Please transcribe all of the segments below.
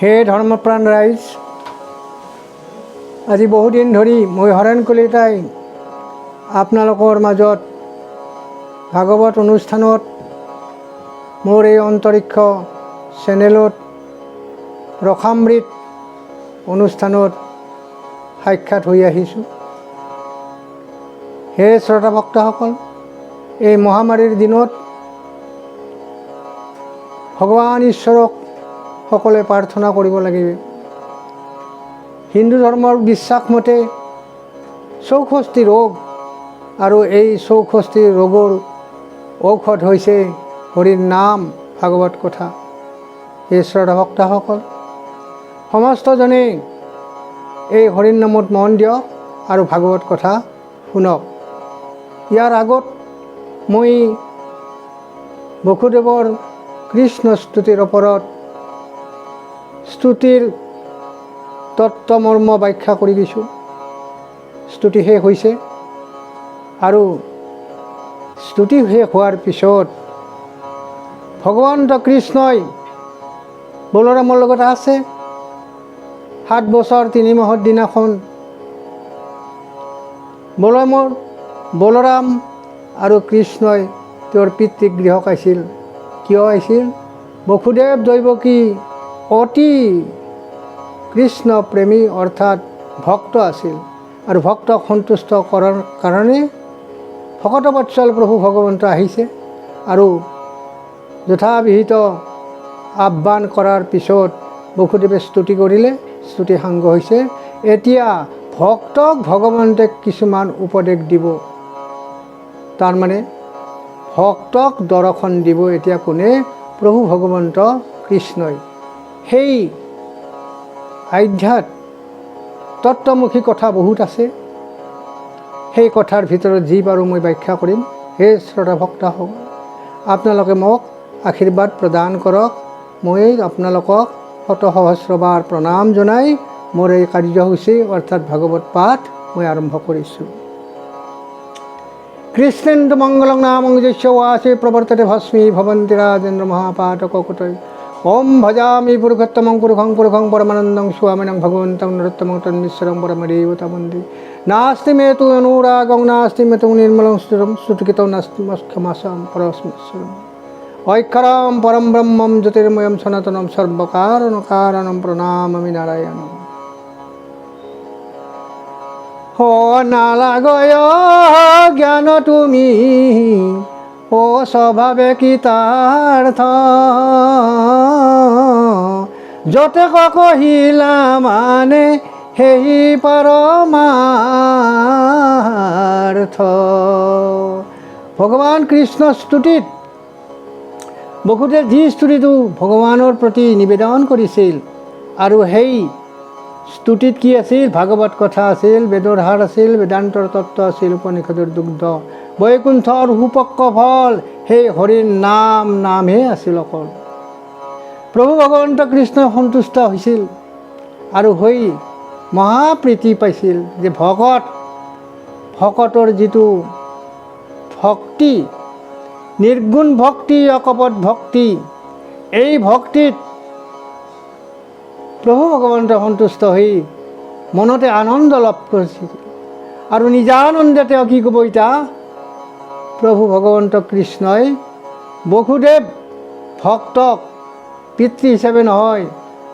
হে ধৰ্মপ্ৰাণ ৰাইজ, আজি বহুদিন ধৰি মই হৰেণ কলিতাই আপোনালোকৰ মাজত ভাগৱত অনুষ্ঠানত মোৰ এই অন্তৰীক্ষ চেনেলত ৰসামৃত অনুষ্ঠানত সাক্ষাৎ হৈ আহিছোঁ। হে শ্ৰোতা ভক্তসকল, এই মহামাৰীৰ দিনত ভগৱান ঈশ্বৰক সকলোৱে প্ৰাৰ্থনা কৰিব লাগিব। হিন্দু ধৰ্মৰ বিশ্বাস মতে ৬৪টি ৰোগ আৰু এই ৬৪টি ৰোগৰ ঔষধ হৈছে হৰিৰ নাম, ভাগৱত কথা। এই শ্ৰদ্ধা ভক্তসকল, সমস্তজনে এই হৰিৰ নামত মন দিয়ক আৰু ভাগৱত কথা শুনক। ইয়াৰ আগত মই বসুদেৱৰ কৃষ্ণ স্তুতিৰ ওপৰত স্তুতিৰ তত্ত্বমৰ্ম ব্যাখ্যা কৰি দিছোঁ। স্তুতি শেষ হৈছে আৰু স্তুতি শেষ হোৱাৰ পিছত ভগৱন্ত কৃষ্ণই বলৰামৰ লগত আছে। 7 বছৰ 3 মাহৰ দিনাখন বলৰাম আৰু কৃষ্ণই তেওঁৰ পিতৃগৃহক আহিছিল। কিয় আহিছিল? বসুদেৱ দৈৱকী অতি কৃষ্ণ প্ৰেমী অৰ্থাৎ ভক্ত আছিল আৰু ভক্তক সন্তুষ্ট কৰাৰ কাৰণে ভকতবৎসল প্ৰভু ভগৱন্ত আহিছে আৰু যথাবিহিত আহ্বান কৰাৰ পিছত বসুদেৱে স্তুতি কৰিলে, স্তুতি সাংগ হৈছে। এতিয়া ভক্তক ভগৱন্তে কিছুমান উপদেশ দিব, তাৰমানে ভক্তক দৰ্শন দিব। এতিয়া কোনে? প্ৰভু ভগৱন্ত কৃষ্ণই। সেই আধ্যাত্ম তত্ত্বমুখী কথা বহুত আছে, সেই কথাৰ ভিতৰত যি পাৰোঁ মই ব্যাখ্যা কৰিম। হে শ্ৰোতা ভক্তসকল, আপোনালোকে মোক আশীৰ্বাদ প্ৰদান কৰক। মই আপোনালোকক শত সহস্ৰবাৰ প্ৰণাম জনাই মোৰ এই কাৰ্যসূচী অৰ্থাৎ ভাগৱত পাঠ মই আৰম্ভ কৰিছোঁ। কৃষ্ণেন্দু মংগলং নামং যস্য ৱাসে প্ৰৱৰ্ততে ভস্মী ভৱন্তি ৰাজেন্দ্ৰ মহাপাতককুটৈ। ওম ভজামি পুৰুষোত্তমং পুৰুষং পুৰুষং পৰমানন্দং স্বামিনং ভগৱন্তং নৰোত্তমং তন্মীশ্বরং পরমদেবতা বন্দে। নাস্তি মে তু অনুরাগং নাস্তি মে তু নির্মলং শ্রুতিকিতং নাস্তিমস্ক্ষমাসাম পরমেশ্বরম ঐক্ষরম পরম ব্রহ্মম জ্যোতির্ময়ম সনাতনম সর্বকারণকারণম প্রণামামি নারায়ণম। ও নালাগয় জ্ঞান তুমি ও স্বভাৱে কৃতাৰ্থ, যতে কহিলা মানে সেই পৰমাৰ্থ। ভগৱান কৃষ্ণ স্তুতিত বসুদেৱ যি স্তুতিটো ভগৱানৰ প্ৰতি নিবেদন কৰিছিল আৰু সেই স্তুতিত কি আছিল? ভাগৱত কথা আছিল, বেদৰ সাৰ আছিল, বেদান্তৰ তত্ত্ব আছিল, উপনিষদৰ দুগ্ধ, বৈকুণ্ঠৰ সুপক্ক ফল সেই হৰিৰ নামহে আছিল অকল। প্ৰভু ভগৱন্ত কৃষ্ণই সন্তুষ্ট হৈছিল আৰু হৈ মহাপ্ৰীতি পাইছিল যে ভকতৰ যিটো ভক্তি, নিৰ্গুণ ভক্তি, অকপট ভক্তি, এই ভক্তিত প্ৰভু ভগৱন্ত সন্তুষ্ট হৈ মনতে আনন্দ লাভ কৰিছিল আৰু নিজানন্দে তেওঁ কি ক'ব এতিয়া? প্ৰভু ভগৱন্ত কৃষ্ণই বসুদেৱ ভক্তক পিতৃ হিচাপে নহয়,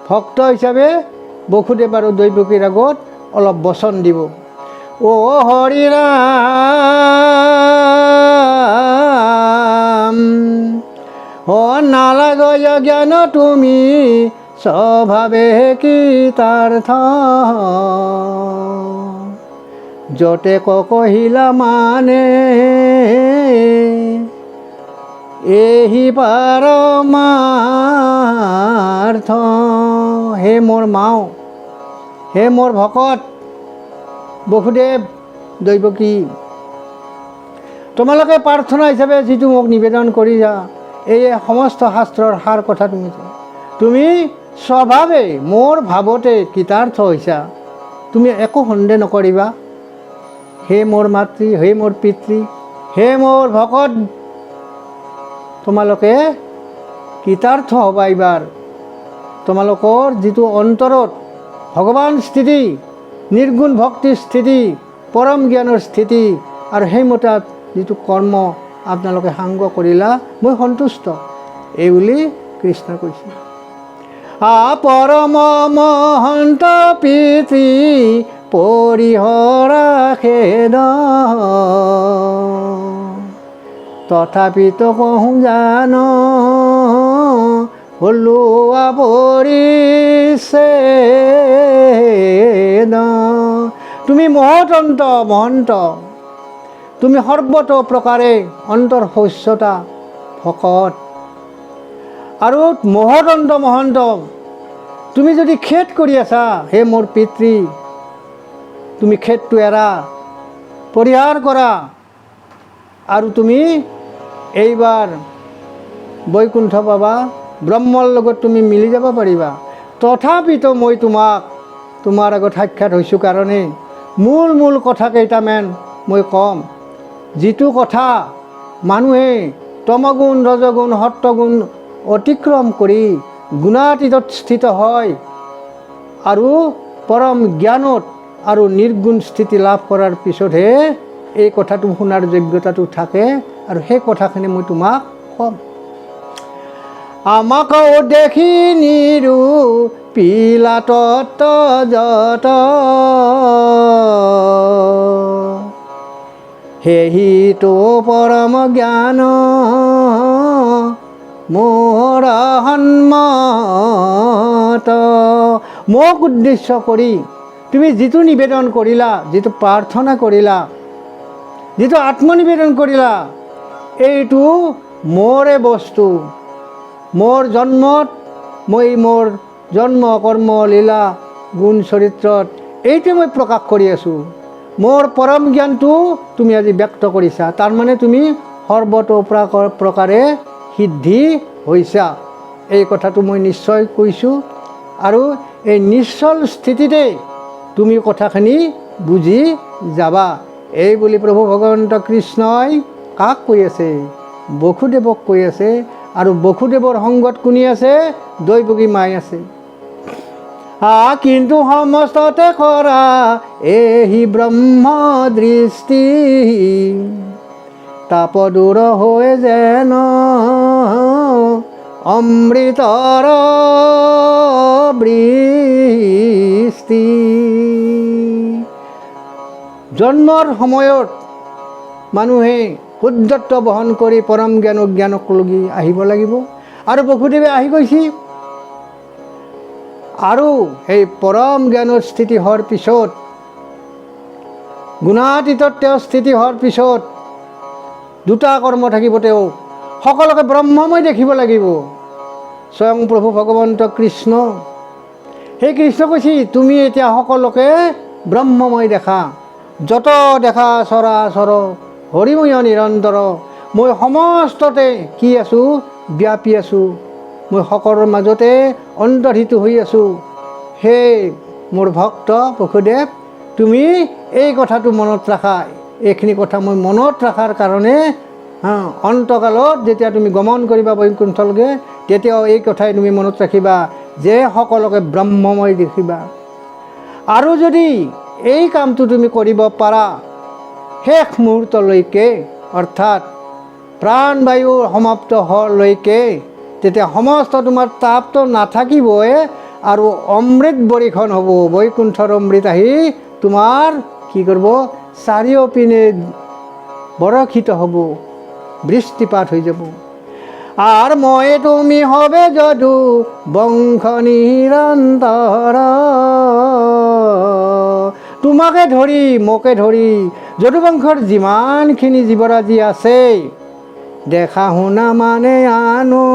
ভক্ত হিচাপে বসুদেৱ আৰু দৈৱকীৰ আগত অলপ বচন দিব। অ হৰি ৰাম, অ নালাগয় জ্ঞান তুমি স্বভাৱে কৃতাৰ্থ, যতে কহিলা মানে এহি পৰমাৰ্থ। হে মোৰ মাও, হে মোৰ ভকত বসুদেৱ দৈৱকী, তোমালোকে প্ৰাৰ্থনা হিচাপে যিটো মোক নিবেদন কৰিছা, এই সমস্ত শাস্ত্ৰৰ সাৰ কথা তুমি স্বভাৱে মোৰ ভাৱতে কৃতাৰ্থ হৈছা, তুমি একো সন্দেহ নকৰিবা। হে মোৰ মাতৃ, হে মোৰ পিতৃ, হে মোৰ ভকত, তোমালোকে কৃতাৰ্থ হ'বা এইবাৰ। তোমালোকৰ যিটো অন্তৰত ভগৱান স্থিতি, নিৰ্গুণ ভক্তিৰ স্থিতি, পৰম জ্ঞানৰ স্থিতি আৰু সেইমতে যিটো কৰ্ম আপোনালোকে সাংগ কৰিলা, মই সন্তুষ্ট, এই বুলি কৃষ্ণই কৈছে। পৰম মহন্ত পিতৃ পৰিহৰা খেদ, তথাপিতো কহোঁ জান হলোৱা পৰিছেদ। তুমি মহতন্ত মহন্ত, তুমি সৰ্বত প্ৰকাৰে অন্তৰ শস্যতা ভকত আৰু মহতন্ত মহন্ত, তুমি যদি খেদ কৰি আছা, হে মোৰ পিতৃ, তুমি খেদটো এৰা, পৰিহাৰ কৰা আৰু তুমি এইবাৰ বৈকুণ্ঠ পাবা, ব্ৰহ্মৰ লগত তুমি মিলি যাব পাৰিবা। তথাপিতো মই তোমাৰ আগত সাক্ষাৎ হৈছোঁ কাৰণে মূল কথা কেইটামান মই ক'ম। যিটো কথা মানুহে তমগুণ, ৰজগুণ, সত্যগুণ অতিক্ৰম কৰি গুণাতীতত স্থিত হয় আৰু পৰম জ্ঞানত আৰু নিৰ্গুণ স্থিতি লাভ কৰাৰ পিছতহে এই কথাটো শুনাৰ যোগ্যতাটো থাকে, আৰু সেই কথাখিনি মই তোমাক ক'ম। আমাকো দেখি নিৰু পিলা তত্ত্ব যত, সেহিতো পৰম জ্ঞান মোৰ সন্মত। মোক উদ্দেশ্য কৰি তুমি যিটো নিবেদন কৰিলা, যিটো প্ৰাৰ্থনা কৰিলা, যিটো আত্মনিবেদন কৰিলা, এইটো মোৰে বস্তু। মোৰ জন্মত মই মোৰ জন্ম কৰ্ম লীলা গুণ চৰিত্ৰত এইটো মই প্ৰকাশ কৰি আছোঁ। মোৰ পৰম জ্ঞানটো তুমি আজি ব্যক্ত কৰিছা, তাৰমানে তুমি সৰ্বতো প্ৰকাৰে সিদ্ধি হৈছা, এই কথাটো মই নিশ্চয় কৈছোঁ। আৰু এই নিশ্চল স্থিতিতে তুমি কথাখিনি বুজি যাবা, এই বুলি প্ৰভু ভগৱন্ত কৃষ্ণই কাক কৈ আছে? বসুদেৱক কৈ আছে। আৰু বসুদেৱৰ সংগত কোনি আছে? দৈৱকী মাই আছে। কিন্তু সমস্ততে কৰা এহি ব্ৰহ্ম দৃষ্টি, তাপ দূৰ হৈ যেন অমৃতৰ বৃষ্টি। জন্মৰ সময়ত মানুহে শুদ্ধত্ব বহন কৰি পৰম জ্ঞানক লগি আহিব লাগিব, আৰু বসুদেৱে আহি গৈছে। আৰু সেই পৰম জ্ঞানৰ স্থিতি হোৱাৰ পিছত, গুণাতীতত তেওঁ স্থিতি হোৱাৰ পিছত দুটা কৰ্ম থাকিব। তেওঁ সকলোকে ব্ৰহ্মময় দেখিব লাগিব। স্বয়ং প্ৰভু ভগৱন্ত কৃষ্ণ, সেই কৃষ্ণ কৈছে, তুমি এতিয়া সকলোকে ব্ৰহ্মময় দেখা, যত দেখা চৰাচৰ হৰিময় নিৰন্তৰ। মই সমস্ততে কি আছোঁ? ব্যাপী আছোঁ। মই সকলোৰ মাজতে অন্তৰ্হিত হৈ আছোঁ। হে মোৰ ভক্ত বসুদেৱ, তুমি এই কথাটো মনত ৰাখা। এইখিনি কথা মই মনত ৰখাৰ কাৰণে অন্তকালত যেতিয়া তুমি গমন কৰিবা বৈকুণ্ঠলৈকে, তেতিয়াও এই কথাই তুমি মনত ৰাখিবা যে সকলোকে ব্ৰহ্মময় দেখিবা। আৰু যদি এই কামটো তুমি কৰিব পাৰা শেষ মুহূৰ্তলৈকে, অৰ্থাৎ প্ৰাণবায়ু সমাপ্ত হোৱালৈকে, তেতিয়া সমস্ত তোমাৰ তাপটো নাথাকিবই, আৰু অমৃত বৰিখন হ'ব। বৈকুণ্ঠৰ অমৃত আহি তোমাৰ কি কৰিব? চাৰিওপিনে বৰষিত হ'ব, বৃষ্টিপাত হৈ যাব। আৰ মই তুমি হবে যদু বংশ নিৰন্তৰ, তোমাকে ধৰি মোকে ধৰি যদুবংশৰ যিমানখিনি জীৱৰাজি আছে, দেখা শুনা মানে আনো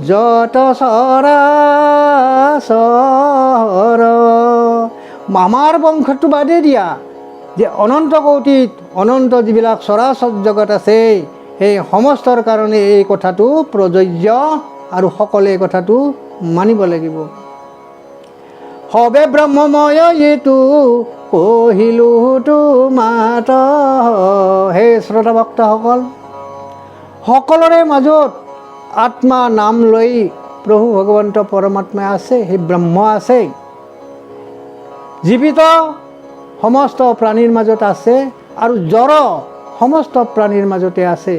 যত চৰাচৰ। আমাৰ বংশটো বাদে দিয়া, যে অনন্ত কৌটিত অনন্ত যিবিলাক চৰাচৰ জগত আছে, সেই সমস্তৰ কাৰণে এই কথাটো প্ৰযোজ্য, আৰু সকলোৱে এই কথাটো মানিব লাগিব। হবে ব্ৰহ্মময় এইটো কহিলো তোমাত। হে শ্ৰোতা ভক্তসকল, সকলোৰে মাজত আত্মা নাম লৈ প্ৰভু ভগৱন্ত পৰমাত্মা আছে, সেই ব্ৰহ্ম আছে, জীৱিত সমস্ত প্ৰাণীৰ মাজত আছে আৰু জড় সমস্ত প্ৰাণীৰ মাজতে আছে।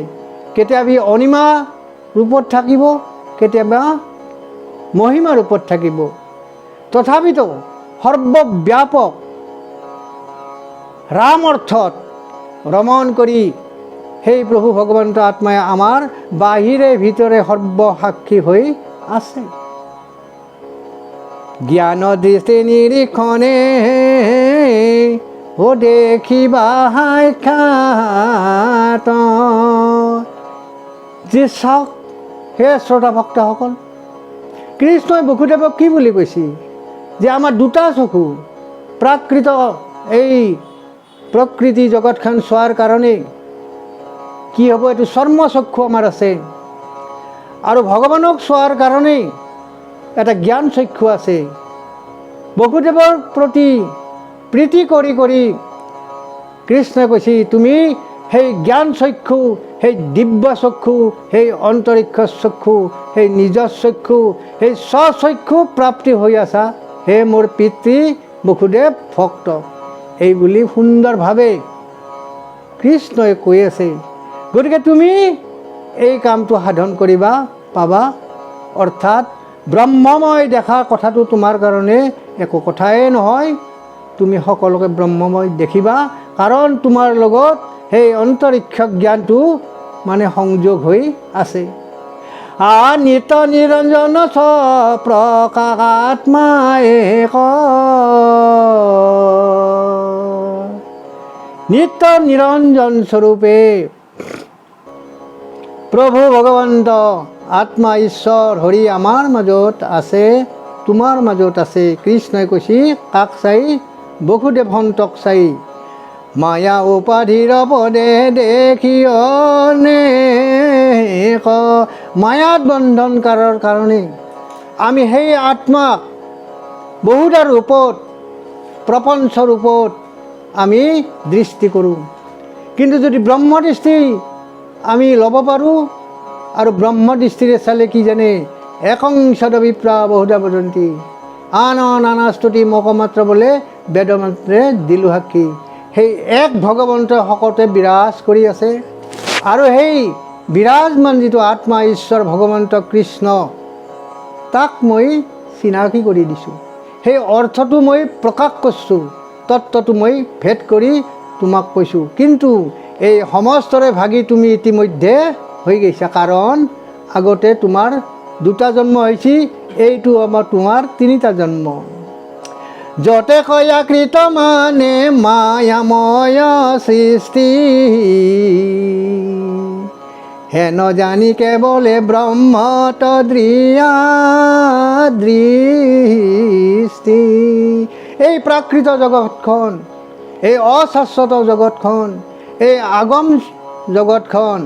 কেতিয়াবা অনিমা ৰূপত থাকিব, কেতিয়াবা মহিমা ৰূপত থাকিব, তথাপিতো সৰ্বব্যাপক ৰাম অৰ্থত ৰমণ কৰি সেই প্ৰভু ভগৱন্ত আত্মাই আমাৰ বাহিৰে ভিতৰে সৰ্বসাক্ষী হৈ আছে। জ্ঞান দৃষ্টি নিৰীক্ষণে ও দেখিবা সাক্ষাৎ। যি চাওক হে শ্ৰোতা ভক্তসকল, কৃষ্ণই বসুদেৱক কি বুলি কৈছিল যে আমাৰ দুটা চকু প্ৰাকৃত এই প্ৰকৃতি জগতখন চোৱাৰ কাৰণে কি হ'ব, এইটো চৰ্মচক্ষু আমাৰ আছে, আৰু ভগৱানক চোৱাৰ কাৰণে এটা জ্ঞান চক্ষু আছে। বসুদেৱৰ প্ৰতি প্ৰীতি কৰি কৰি কৃষ্ণই কৈছে তুমি সেই জ্ঞান চক্ষু, সেই দিব্য চক্ষু, সেই অন্তৰিক্ষ চক্ষু, সেই নিজৰ চক্ষু, সেই স্বচক্ষু প্ৰাপ্তি হৈ আছা হে মোৰ পিতৃ বসুদেৱ ভক্ত। এই বুলি সুন্দৰভাৱে কৃষ্ণই কৈ আছে। গতিকে তুমি এই কামটো সাধন কৰিবা, পাবা। অৰ্থাৎ ব্ৰহ্মময় দেখা কথাটো তোমাৰ কাৰণে একো কথাই নহয়। তুমি সকলোকে ব্ৰহ্মময় দেখিবা, কাৰণ তোমাৰ লগত সেই অন্তৰিক্ষ জ্ঞানটো মানে সংযোগ হৈ আছে। নিত্য নিৰঞ্জন প্ৰকাশাত্মা এক, নিত্য নিৰঞ্জন স্বৰূপে প্ৰভু ভগৱন্ত আত্মা ঈশ্বৰ হৰি আমাৰ মাজত আছে, তোমাৰ মাজত আছে। কৃষ্ণই কৈছে কাক চাই, বসুদেৱন্তক চাই। মায়া উপাধিৰ পদে দেখি অনেক, মায়াত বন্ধনকাৰৰ কাৰণে আমি সেই আত্মাক বহুতা ৰূপত, প্ৰপঞ্চ ৰূপত আমি দৃষ্টি কৰোঁ। কিন্তু যদি ব্ৰহ্মদৃষ্টি আমি ল'ব পাৰোঁ, আৰু ব্ৰহ্মদৃষ্টিৰে চালে কি জানে, একং সদবিপ্ৰা বহুধা বদন্তি, আন নানা স্তুতি মকমাত্ৰ বোলে বেদমাত্ৰে দিলো সাক্ষী। সেই এক ভগৱন্তই সকলোতে বিৰাজ কৰি আছে, আৰু সেই বিৰাজমান যিটো আত্মা ঈশ্বৰ ভগৱন্ত কৃষ্ণ, তাক মই চিনাকি কৰি দিছোঁ। সেই অৰ্থটো মই প্ৰকাশ কৰিছোঁ, তত্ত্বটো মই ভেদ কৰি তোমাক কৈছোঁ। কিন্তু এই সমস্তৰে ভাগি তুমি ইতিমধ্যে হৈ গৈছা, কাৰণ আগতে তোমাৰ দুটা জন্ম হৈছে, এইটো আমাৰ তোমাৰ তিনিটা জন্ম। যতে কয়া কৃত মানে মায়াময় সৃষ্টি, হেন জানি কেৱলে ব্ৰহ্ম তদৃয়া দৃষ্টি। এই প্ৰাকৃত জগতখন, এই অশাশ্বত জগতখন, এই আগম জগতখন,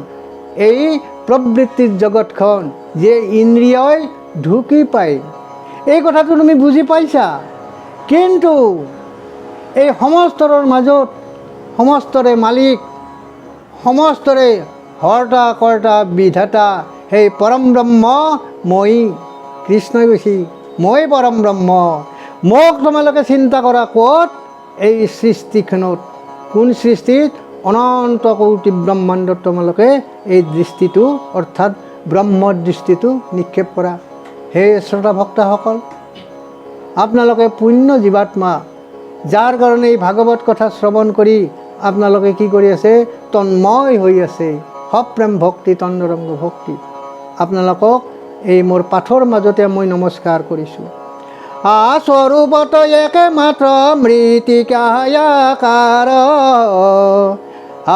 এই প্ৰবৃত্তিৰ জগতখন যে ইন্দ্ৰিয়ই ঢুকি পায়, এই কথাটো তুমি বুজি পাইছা। কিন্তু এই সমস্তৰৰ মাজত সমস্তৰে মালিক, সমস্তৰে হৰ্তা কৰ্তা বিধাতা সেই পৰম ব্ৰহ্ম মই। কৃষ্ণই কৈছে মই পৰম ব্ৰহ্ম, মোক তোমালোকে চিন্তা কৰা ক'ত, এই সৃষ্টিখনত। কোন সৃষ্টিত? অনন্ত কোটি ব্ৰহ্মাণ্ডত তোমালোকে এই দৃষ্টিটো অৰ্থাৎ ব্ৰহ্মৰ দৃষ্টিটো নিক্ষেপ কৰা। হে শ্ৰোতা ভক্তসকল, আপোনালোকে পুণ্য জীৱাত্মা, যাৰ কাৰণে এই ভাগৱত কথা শ্ৰৱণ কৰি আপোনালোকে কি কৰি আছে? তন্ময় হৈ আছে। সপ্ৰেম ভক্তি, তন্দৰংগ ভক্তি। আপোনালোকক এই মোৰ পাঠৰ মাজতে মই নমস্কাৰ কৰিছোঁ। স্বৰূপত একে মাত্ৰ মৃতিকায়াকাৰ,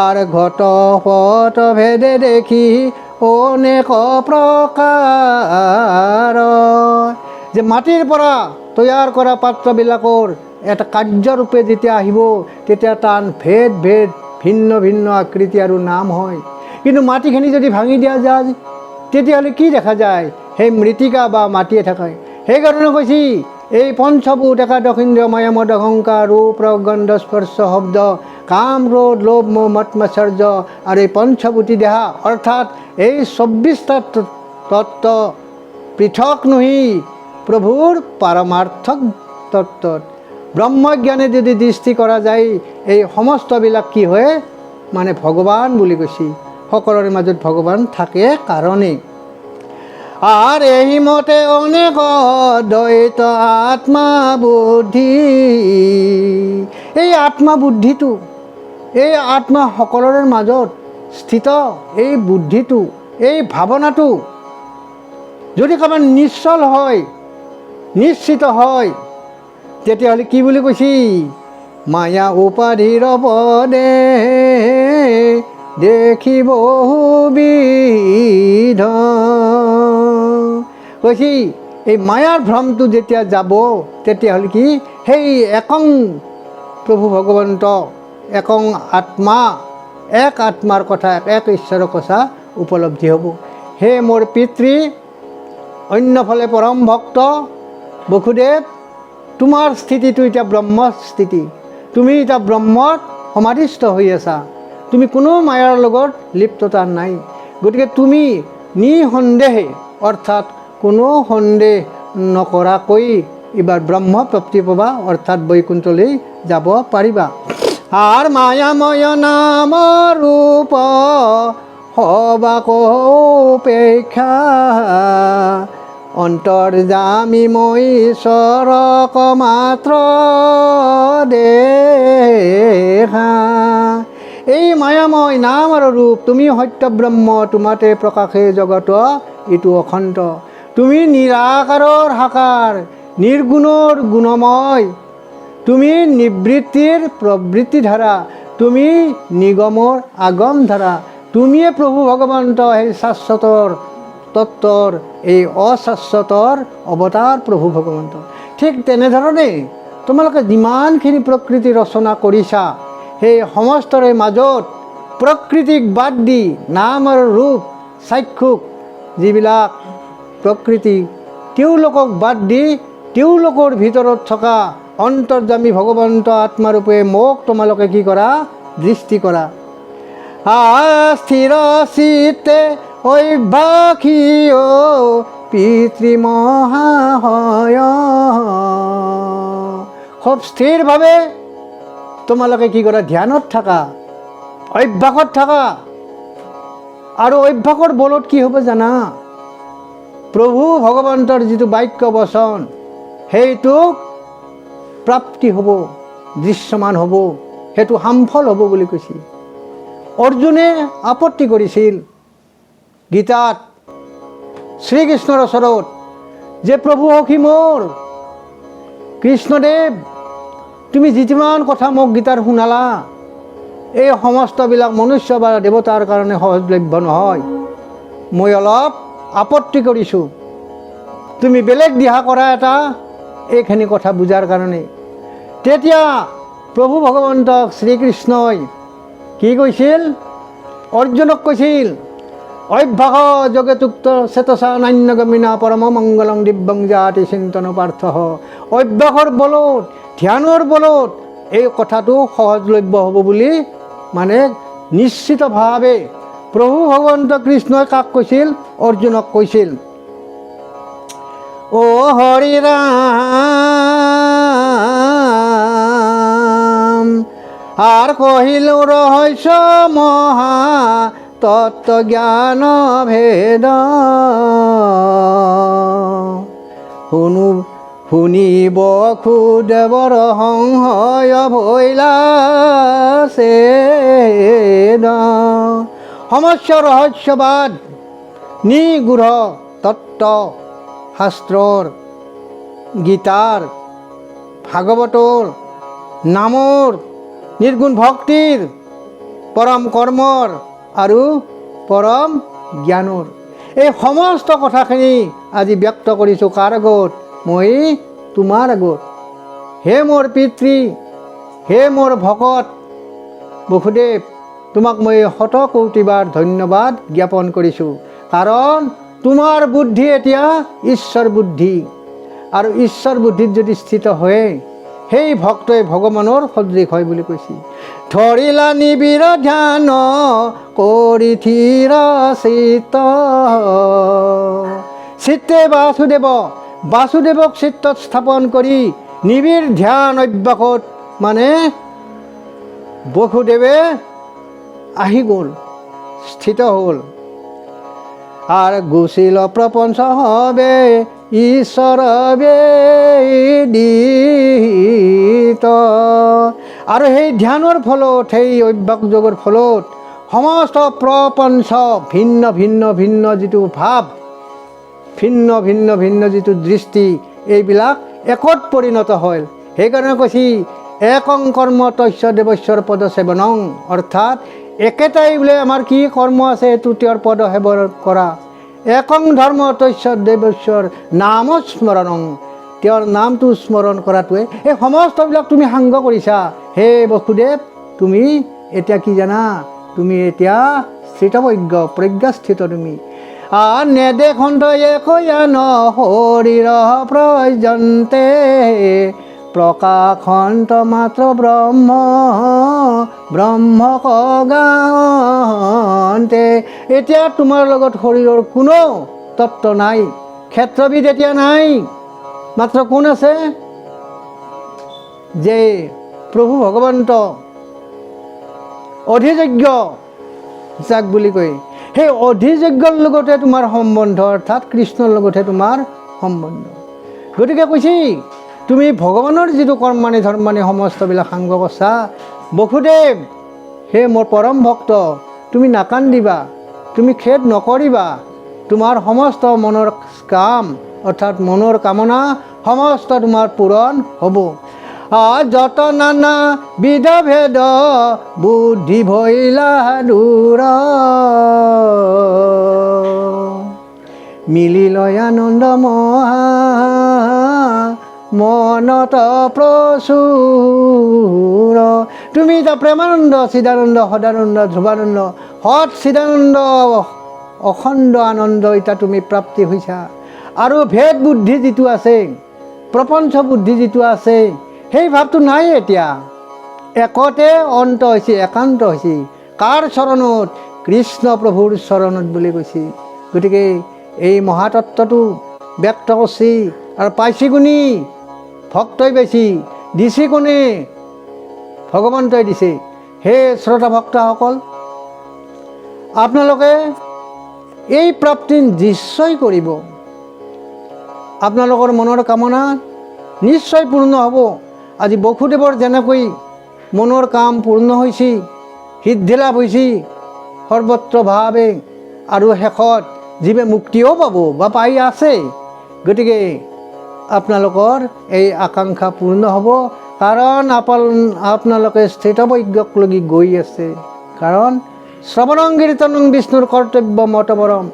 আৰ ঘট পট ভেদে দেখি অনেক প্ৰকাৰ। যে মাটিৰ পৰা তৈয়াৰ কৰা পাত্ৰবিলাকৰ এটা কাৰ্যৰূপে যেতিয়া আহিব, তেতিয়া তাৰ ভেদ ভেদ ভিন্ন ভিন্ন আকৃতি আৰু নাম হয়। কিন্তু মাটিখিনি যদি ভাঙি দিয়া যায়, তেতিয়াহ'লে কি দেখা যায়? সেই মৃতিকা বা মাটিয়ে থাকে। সেইকাৰণে কৈছে এই পঞ্চভূত একাদশ ইন্দ্ৰিয় মায়া মদ অহংকাৰ ৰূপ ৰস গন্ধ স্পৰ্শ শব্দ কাম ক্ৰোধ লোভ মোহ মত মাৎসৰ্য, আৰু এই পঞ্চভূতি দেহা অৰ্থাৎ এই 24টা তত্ত্ব পৃথক নহি প্ৰভুৰ পাৰমাৰ্থক তত্ত্বত। ব্ৰহ্মজ্ঞানে যদি দৃষ্টি কৰা যায় এই সমস্তবিলাক কি হয় মানে ভগৱান বুলি কৈছে, সকলোৰে মাজত ভগৱান থাকে কাৰণে। আর এই মতে অনেক দ্বৈত আত্মা বুদ্ধি, এই আত্মা বুদ্ধিটো, এই আত্মা সকলোৰে মাজত স্থিত এই বুদ্ধিটো, এই ভাৱনাটো যদি কাৰোবাৰ নিশ্চল হয়, নিশ্চিত হয়, তেতিয়াহ'লে কি বুলি কৈছি? মায়া উপাধিৰ পদে দেখি বহুবিধ, কৈছি এই মায়াৰ ভ্ৰমটো যেতিয়া যাব তেতিয়াহ'লে কি সেই একং প্ৰভু ভগৱন্ত, একং আত্মা, এক আত্মাৰ কথা, এক ঈশ্বৰৰ কথা উপলব্ধি হ'ব। হে মোৰ পিতৃ, অন্যফালে পৰম ভক্ত বসুদেৱ, তোমাৰ স্থিতিটো এতিয়া ব্ৰহ্ম স্থিতি। তুমি এতিয়া ব্ৰহ্মত সমাধিস্থ হৈ আছা, তুমি কোনো মায়াৰ লগত লিপ্ততা নাই। গতিকে তুমি নিসন্দেহে অৰ্থাৎ কোনো সন্দেহ নকৰাকৈ এইবাৰ ব্ৰহ্ম প্ৰাপ্তি পাবা, অৰ্থাৎ বৈকুণ্ঠলৈ যাব পাৰিবা। আৰ মায়াময় নাম ৰূপ হবাক উপেক্ষা, অন্তৰ্যামী মই ঈশ্বৰক মাত্ৰ দেখা। এই মায়াময় নাম আৰু ৰূপ, তুমি সত্য ব্ৰহ্ম, তোমাতে প্ৰকাশে জগত এইটো অখণ্ড। তুমি নিৰাকাৰৰ সাকাৰ, নিৰ্গুণৰ গুণময়, তুমি নিবৃত্তিৰ প্ৰবৃত্তি ধাৰা, তুমি নিগমৰ আগম ধাৰা, তুমিয়ে প্ৰভু ভগৱন্ত সেই শাশ্বতৰ তত্ত্বৰ, এই অশাশ্বতৰ অৱতাৰ প্ৰভু ভগৱন্ত। ঠিক তেনেধৰণে তোমালোকে যিমানখিনি প্ৰকৃতি ৰচনা কৰিছা, সেই সমস্তৰে মাজত প্ৰকৃতিক বাদ দি নাম আৰু ৰূপ চাক্ষুক যিবিলাক প্ৰকৃতি, তেওঁলোকক বাদ দি তেওঁলোকৰ ভিতৰত থকা অন্তৰ্যামী ভগৱন্ত আত্মাৰূপে মোক তোমালোকে কি কৰা? দৃষ্টি কৰা। স্থিৰ চিত্তে অভ্যাসীয় পিতৃমহাশয়, খুব স্থিৰভাৱে তোমালোকে কি কৰা? ধ্যানত থাকা, অভ্যাসত থাকা। আৰু অভ্যাসৰ বলত কি হ'ব জানা? প্ৰভু ভগৱন্তৰ যিটো বাক্য বচন সেইটোক প্ৰাপ্তি হ'ব, দৃশ্যমান হ'ব, সেইটো সামফল হ'ব বুলি কৈছিল। অৰ্জুনে আপত্তি কৰিছিল গীতাত শ্ৰীকৃষ্ণৰ ওচৰত যে প্ৰভু সখী মোৰ কৃষ্ণদেৱ, তুমি যিমান কথা মোক গীতাৰ শুনালা, এই সমস্তবিলাক মনুষ্য বা দেৱতাৰ কাৰণে সহজলভ্য নহয়। মই অলপ আপত্তি কৰিছোঁ, তুমি বেলেগ দিহা কৰা এটা এইখিনি কথা বুজাৰ কাৰণে। তেতিয়া প্ৰভু ভগৱন্তক শ্ৰীকৃষ্ণই কি কৈছিল? অৰ্জুনক কৈছিল, অভ্যাস যোগে তুক্ত চেতসা নান্যগমিনা পৰম মংগলং দিব্যং জাতি চিন্তন পাৰ্থ। অভ্যাসৰ বলত, ধ্যানৰ বলত এই কথাটো সহজলভ্য হ'ব বুলি মানে নিশ্চিতভাৱে প্ৰভু ভগৱন্ত কৃষ্ণই কাক কৈছিল? অৰ্জুনক কৈছিল। ও হৰি ৰাম, আৰ কহিল ৰহস্য মহা তত্ত্ব জ্ঞান ভেদ, শুনিব খুদেৱৰ সংশয় ভৈলা ছেদ। সমস্ত ৰহস্যবাদ নিগূঢ় তত্ত্ব শাস্ত্ৰৰ, গীতাৰ, ভাগৱতৰ, নামৰ, নিৰ্গুণ ভক্তিৰ, পৰম কৰ্মৰ আৰু পৰম জ্ঞানৰ, এই সমস্ত কথাখিনি আজি ব্যক্ত কৰিছোঁ কাৰ আগত? মই তোমাৰ আগত। হে মোৰ পিতৃ, হে মোৰ ভকত বসুদেৱ, তোমাক মই শতকোটিবাৰ ধন্যবাদ জ্ঞাপন কৰিছোঁ। কাৰণ তোমাৰ বুদ্ধি এতিয়া ঈশ্বৰ বুদ্ধি, আৰু ঈশ্বৰ বুদ্ধিত যদি স্থিত হয় সেই ভক্তই ভগৱানৰ সদৃশ হয় বুলি কৈছে। ধৰিলা নিবিড় ধ্যান কৰি থিৰ চিত্ত, চিত্তে বাসুদেৱক চিত্তত স্থাপন কৰি নিবিড় ধ্যান অভ্যাসত মানে বসুদেৱে আহি গ'ল, স্থিত হ'ল। আৰু গুচিল প্ৰপঞ্চ হবে ঈশ্বৰ বেদিত। আৰু সেই ধ্যানৰ ফলত, সেই অভ্যাস যোগৰ ফলত সমস্ত প্ৰপঞ্চ ভিন্ন ভিন্ন ভিন্ন যিটো ভাৱ, ভিন্ন ভিন্ন ভিন্ন যিটো দৃষ্টি, এইবিলাক একত পৰিণত হ'ল। সেইকাৰণে কৈছে একং কৰ্ম তস্য দেৱস্যৰ পদ সেৱনং, অৰ্থাৎ একেটাই বোলে আমাৰ কি কৰ্ম আছে, তৃতীয়ৰ পদ সেৱন কৰা। একং ধৰ্ম তস্য দেৱস্যৰ নাম স্মৰণং, তেওঁৰ নামটো স্মৰণ কৰাটোৱে এই সমস্তবিলাক তুমি সাংগ কৰিছা। হে বসুদেৱ, তুমি এতিয়া কি জানা, তুমি এতিয়া স্থিতপ্ৰজ্ঞ, প্ৰজ্ঞাস্থিত তুমি। নেদেখন্ত একয়ান শৰীৰ প্ৰযন্তে, প্ৰকাশন্ত মাত্ৰ ব্ৰহ্ম কগান্তে। এতিয়া তোমাৰ লগত শৰীৰৰ কোনো তত্ত্ব নাই, ক্ষেত্ৰবিদ এতিয়া নাই, মাত্ৰ কোন আছে, যে প্ৰভু ভগৱন্ত অধিযজ্ঞ যাক বুলি কয়, সেই অধিযজ্ঞৰ লগতে তোমাৰ সম্বন্ধ, অৰ্থাৎ কৃষ্ণৰ লগতহে তোমাৰ সম্বন্ধ। গতিকে কৈছে তুমি ভগৱানৰ যিটো কৰ্মানি ধৰ্মানি সমস্তবিলাক সাংগ কৰিছা, বসুদেৱ হে মোৰ পৰম ভক্ত, তুমি নাকান্দিবা, তুমি খেদ নকৰিবা, তোমাৰ সমস্ত মনৰ কাম অৰ্থাৎ মনৰ কামনা সমস্ত তোমাৰ পূৰণ হ'ব। যত নানা বিধ ভেদ বুদ্ধি ভৈলা দূৰ, মিলি লয় আনন্দ মহা মনত প্ৰচুৰ। তুমি এতিয়া প্ৰেমানন্দ, চিদানন্দ, সদানন্দ, ধ্ৰুৱানন্দ, সৎ চিদানন্দ, অখণ্ড আনন্দ এতিয়া তুমি প্ৰাপ্তি হৈছা। আৰু ভেদ বুদ্ধি যিটো আছে, প্ৰপঞ্চ বুদ্ধি যিটো আছে, সেই ভাৱটো নাই এতিয়া। একতে অন্ত হৈছে, একান্ত হৈছে। কাৰ চৰণত? কৃষ্ণ প্ৰভুৰ চৰণত বুলি কৈছে। গতিকে এই মহাতত্বটো ব্যক্ত কৰিছে আৰু পাইছে কোনি? ভক্তই পাইছে। দিছে কোনে? ভগৱন্তই দিছে। হে শ্ৰোতা ভক্তসকল, আপোনালোকে এই প্ৰাপ্তি নিশ্চয় কৰিব। আপোনালোকৰ মনৰ কামনা নিশ্চয় পূৰ্ণ হ'ব। আজি বসুদেৱৰ যেনেকৈ মনৰ কাম পূৰ্ণ হৈছে, সিদ্ধি লাভ হৈছে সৰ্বত্ৰভাৱে, আৰু শেষত জীৱে মুক্তিও পাব বা পাই আছে। গতিকে আপোনালোকৰ এই আকাংক্ষা পূৰ্ণ হ'ব, কাৰণ আপোনালোকে স্থিতপ্ৰজ্ঞক লগি গৈ আছে। কাৰণ শ্ৰৱণং কীৰ্তনং বিষ্ণুৰ কৰ্তব্য মতপৰম।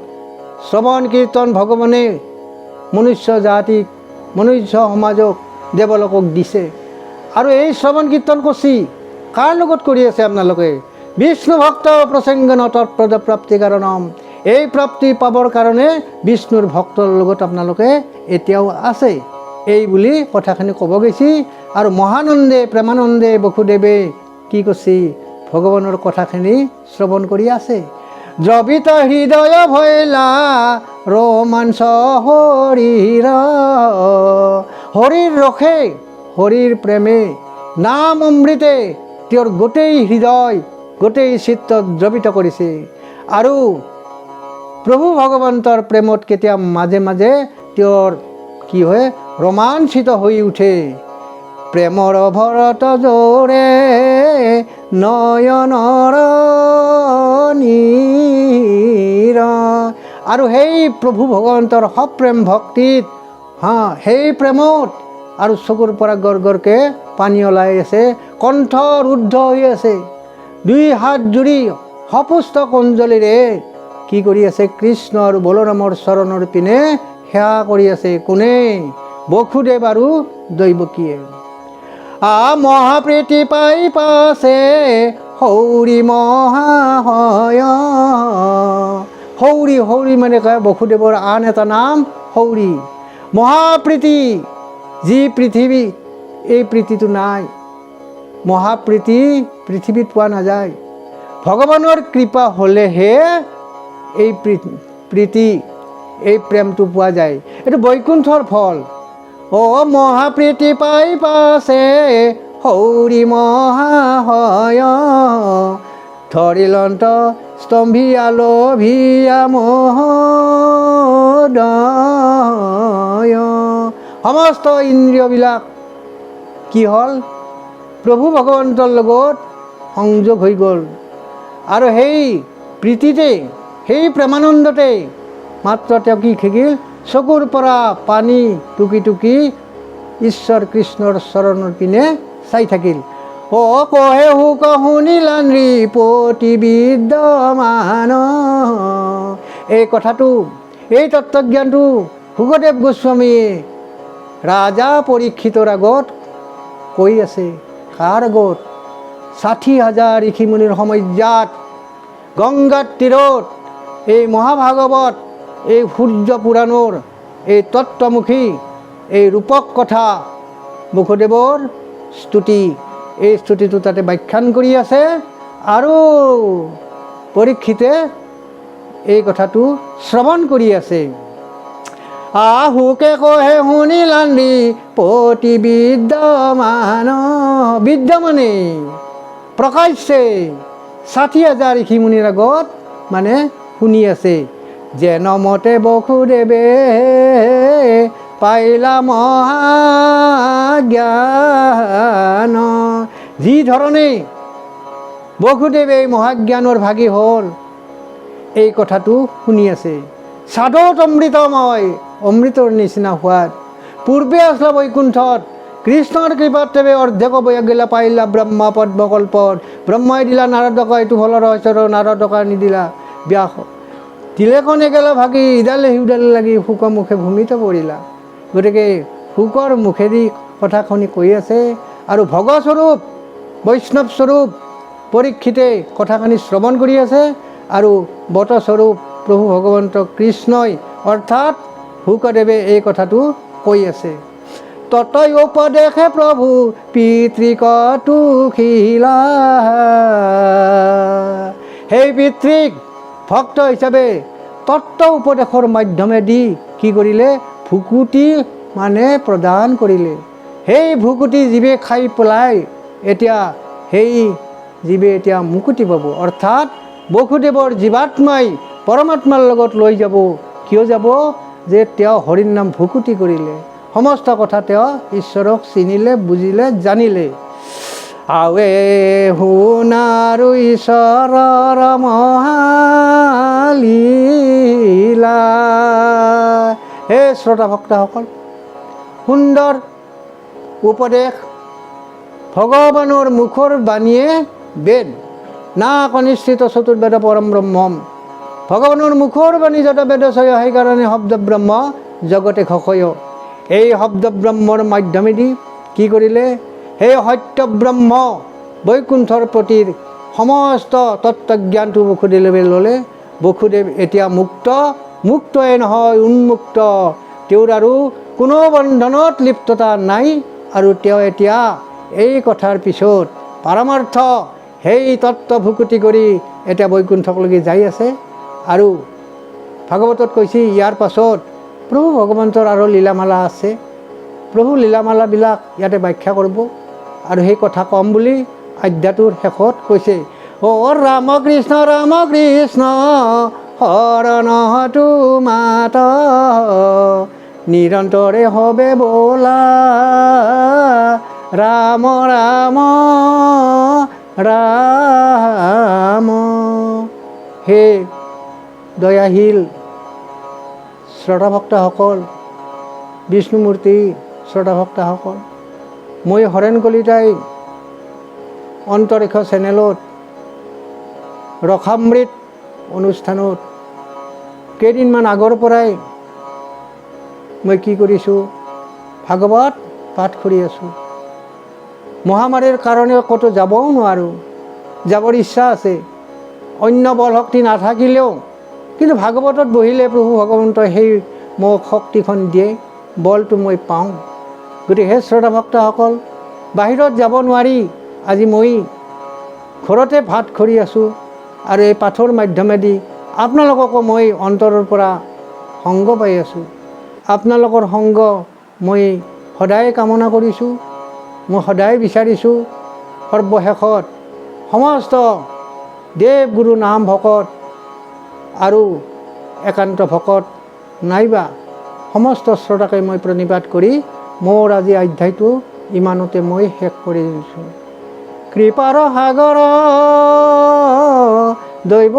শ্ৰৱণ কীৰ্তন ভগৱানে মনুষ্য জাতিক, মনুষ্য সমাজক, দেৱলোকক দিছে। আৰু এই শ্ৰৱণ কীৰ্তন কৰছি কাৰ লগত কৰি আছে আপোনালোকে? বিষ্ণু ভক্ত প্ৰসংগন তৎপদ প্ৰাপ্তি কাৰণম। এই প্ৰাপ্তি পাবৰ কাৰণে বিষ্ণুৰ ভক্তৰ লগত আপোনালোকে এতিয়াও আছে, এই বুলি কথাখিনি ক'ব গৈছে। আৰু মহানন্দে প্ৰেমানন্দে বসুদেৱে কি কৰিছে? ভগৱানৰ কথাখিনি শ্ৰৱণ কৰি আছে। দ্ৰবিত হৃদয় ভৈলা ৰোমাঞ্চ হৰিৰ, হৰিৰ ৰসে, হৰিৰ প্ৰেমে, নাম অমৃতে তেওঁৰ গোটেই হৃদয়, গোটেই চিত্তত দ্ৰবিত কৰিছে। আৰু প্ৰভু ভগৱন্তৰ প্ৰেমত কেতিয়া মাজে মাজে তেওঁৰ কি হয়? ৰোমাঞ্চিত হৈ উঠে। প্ৰেমৰ ভৰত জোৰে নয়নৰ নীৰ। আৰু সেই প্ৰভু ভগৱন্তৰ সপ্ৰেম ভক্তিত, সেই প্ৰেমত আৰু চকুৰ পৰা গৰগৰকৈ পানী ওলাই আছে, কণ্ঠ ৰুদ্ধ হৈ আছে। দুই হাত জুৰি সপুষ্ট কঞ্জলিৰে কি কৰি আছে? কৃষ্ণ আৰু বলৰামৰ চৰণৰ পিনে সেৱা কৰি আছে। কোনে? বসুদেৱ আৰু দৈৱকীয়ে। মহাপ্ৰীতি পাই পাছে সৌৰি মহাশয়। সৌৰি, সৌৰি মানে কয় বসুদেৱৰ আন এটা নাম সৌৰি। মহাপ্ৰীতি, যি পৃথিৱী, এই প্ৰীতিটো নাই। মহাপ্ৰীতি পৃথিৱীত পোৱা নাযায়। ভগৱানৰ কৃপা হ'লেহে এই প্ৰীতি, এই প্ৰেমটো পোৱা যায়। এইটো বৈকুণ্ঠৰ ফল। অ মহাপ্ৰীতি পাই পাছে সৌৰি মহাশয়, ধৰিলন্ত স্তম্ভিয়া লোভিয়া মোহদয়। সমস্ত ইন্দ্ৰিয়বিলাক কি হ'ল? প্ৰভু ভগৱন্তৰ লগত সংযোগ হৈ গ'ল। আৰু সেই প্ৰীতিতে, সেই প্ৰেমানন্দতে মাত্ৰ তেওঁ কি থাকিল? চকুৰ পৰা পানী টুকি টুকি ঈশ্বৰ কৃষ্ণৰ চৰণৰ পিনে চাই থাকিল। অ কহে হুক শুনিলা নৃপতি বিদ্যমান। এই কথাটো, এই তত্ত্বজ্ঞানটো শুকদেৱ গোস্বামীয়ে ৰাজা পৰীক্ষিতৰ আগত কৈ আছে। কাৰ আগত? ৬০,০০০ ঋষিমুনিৰ সমজ্ঞাত গংগাৰ তীৰত এই মহাভাগৱত, এই সূৰ্য পুৰাণৰ এই তত্ত্বমুখী এই ৰূপক কথা বসুদেৱৰ স্তুতি, এই স্তুতিটো তাতে ব্যাখ্যান কৰি আছে। আৰু পৰীক্ষিতে এই কথাটো শ্ৰৱণ কৰি আছে। আহুকে কহে শুনিলা নৃপতি বিদ্যমান। বিদ্যমানে প্ৰকাশ্যে ৬০,০০০ ঋষিমুনিৰ আগত মানে শুনি আছে। যেন মতে বসুদেৱে পাইলা মহাজ্ঞান। যি ধৰণে বসুদেৱে মহাজ্ঞানৰ ভাগী হ'ল, এই কথাটো শুনি আছে। সাধুত অমৃতময়, অমৃতৰ নিচিনা সোৱাদ। পূৰ্বে আসলা বৈকুণ্ঠত কৃষ্ণৰ কৃপাত তেৱে অৰ্ধেক বয়াগিলা পাইলা ব্ৰহ্মা পদ্মকল্পত। ব্ৰহ্মাই দিলা নাৰদক এইটো ফলৰ ৰহস্যৰ, নাৰদক নিদিলা ব্যাস। তিলেকণ এগেলা ভাগি ইডালে সিউডালে লাগি শুক মুখে ভূমিত পৰিলা। গতিকে শুকৰ মুখেদি কথাখিনি কৈ আছে। আৰু ভগস্বৰূপ বৈষ্ণৱস্বৰূপ পৰীক্ষিতে কথাখিনি শ্ৰৱণ কৰি আছে। আৰু বটস্বৰূপ প্ৰভু ভগৱন্ত কৃষ্ণই অৰ্থাৎ শুকদেৱে এই কথাটো কৈ আছে। ততই উপদেশে প্ৰভু পিতৃকতুশীলা। সেই পিতৃক ভক্ত হিচাপে তত্ত্ব উপদেশৰ মাধ্যমেদি কি কৰিলে? ভুকুটি মানে প্ৰদান কৰিলে। সেই ভুকুটি জীৱে খাই পেলাই এতিয়া সেই জীৱে এতিয়া মুকুতি পাব। অৰ্থাৎ বসুদেৱৰ জীৱাত্মাই পৰমাত্মাৰ লগত লৈ যাব। কিয় যাব? যে তেওঁ হৰিৰ নাম ভুকুটি কৰিলে, সমস্ত কথা তেওঁ ঈশ্বৰক চিনিলে, বুজিলে, জানিলে। আৱে শুনাৰু ঈশ্বৰৰ মহালীলা। হে শ্ৰোতা ভক্তসকল, সুন্দৰ উপদেশ ভগৱানৰ মুখৰ বাণীয়ে বেদ। না কনিষ্ঠিত চতুৰ্বেদ পৰম ব্ৰহ্মম। ভগৱানৰ মুখৰ বাণী যত বেদচয়, সেইকাৰণে শব্দ ব্ৰহ্ম জগতে ঘষয়। এই শব্দ ব্ৰহ্মৰ মাধ্যমেদি কি কৰিলে? সেই সত্য ব্ৰহ্ম বৈকুণ্ঠৰ প্ৰতি সমস্ত তত্ত্বজ্ঞানটো বসুদেৱে ল'লে। বসুদেৱ এতিয়া মুক্ত, মুক্তই নহয় উন্মুক্ত। তেওঁৰ আৰু কোনো বন্ধনত লিপ্ততা নাই। আৰু তেওঁ এতিয়া এই কথাৰ পিছত পাৰমাৰ্থ সেই তত্ত্ব ভুকুটি কৰি এতিয়া বৈকুণ্ঠকলৈকে যাই আছে। আৰু ভাগৱতত কৈছে ইয়াৰ পাছত প্ৰভু ভগৱন্তৰ আৰু লীলামালা আছে। প্ৰভু লীলামালাবিলাক ইয়াতে ব্যাখ্যা কৰিব। আৰু সেই কথা ক'ম বুলি অধ্যায়টোৰ শেষত কৈছে, অ ৰাম কৃষ্ণ শৰণ মাত, নিৰন্তৰে হবে বোলা ৰাম ৰাম ৰাম। হে দয়াশীল শ্ৰোতা ভক্তসকল, বিষ্ণুমূৰ্তি শ্ৰোতা ভক্তসকল, মই হৰেণ কলিতাই অন্তৰীক্ষ চেনেলত ৰসামৃত অনুষ্ঠানত কেইদিনমান আগৰ পৰাই মই কি কৰিছোঁ? ভাগৱত পাঠ কৰি আছোঁ। মহামাৰীৰ কাৰণে ক'তো যাবও নোৱাৰোঁ, যাবৰ ইচ্ছা আছে। অন্য বল শক্তি নাথাকিলেও কিন্তু ভাগৱতত বহিলে প্ৰভু ভগৱন্তই সেই মোক শক্তিখন দিয়ে, বলটো মই পাওঁ। গতিকে হে শ্ৰোতা ভক্তসকল, বাহিৰত যাব নোৱাৰি আজি মই ঘৰতে ভাত কৰি আছোঁ। আৰু এই পাঠৰ মাধ্যমেদি আপোনালোককো মই অন্তৰৰ পৰা সংগ পাই আছোঁ। আপোনালোকৰ সংগ মই সদায় কামনা কৰিছোঁ, মই সদায় বিচাৰিছোঁ। সৰ্বশেষত সমস্ত দেৱ গুৰু নাম ভকত আৰু একান্ত ভকত নাইবা সমস্ত শ্ৰোতাকে মই প্ৰণিপাত কৰি মোৰ আজি অধ্যায়টো ইমানতে মই শেষ কৰি দিছোঁ। কৃপাৰ সাগৰ দৈৱ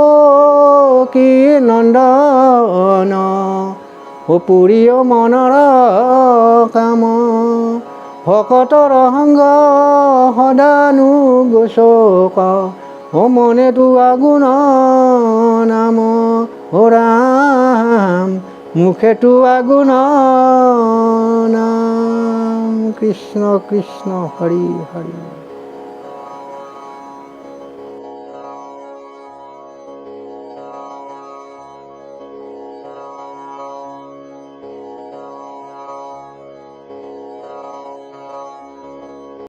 কি নন্দন অপুৰীয় মনৰ কাম ভকতৰ সংগ সদানু গোচক মনেতো আগুণ নাম ৰাম মুখেতো আগুণ নাম। কৃষ্ণ কৃষ্ণ হৰি হৰি।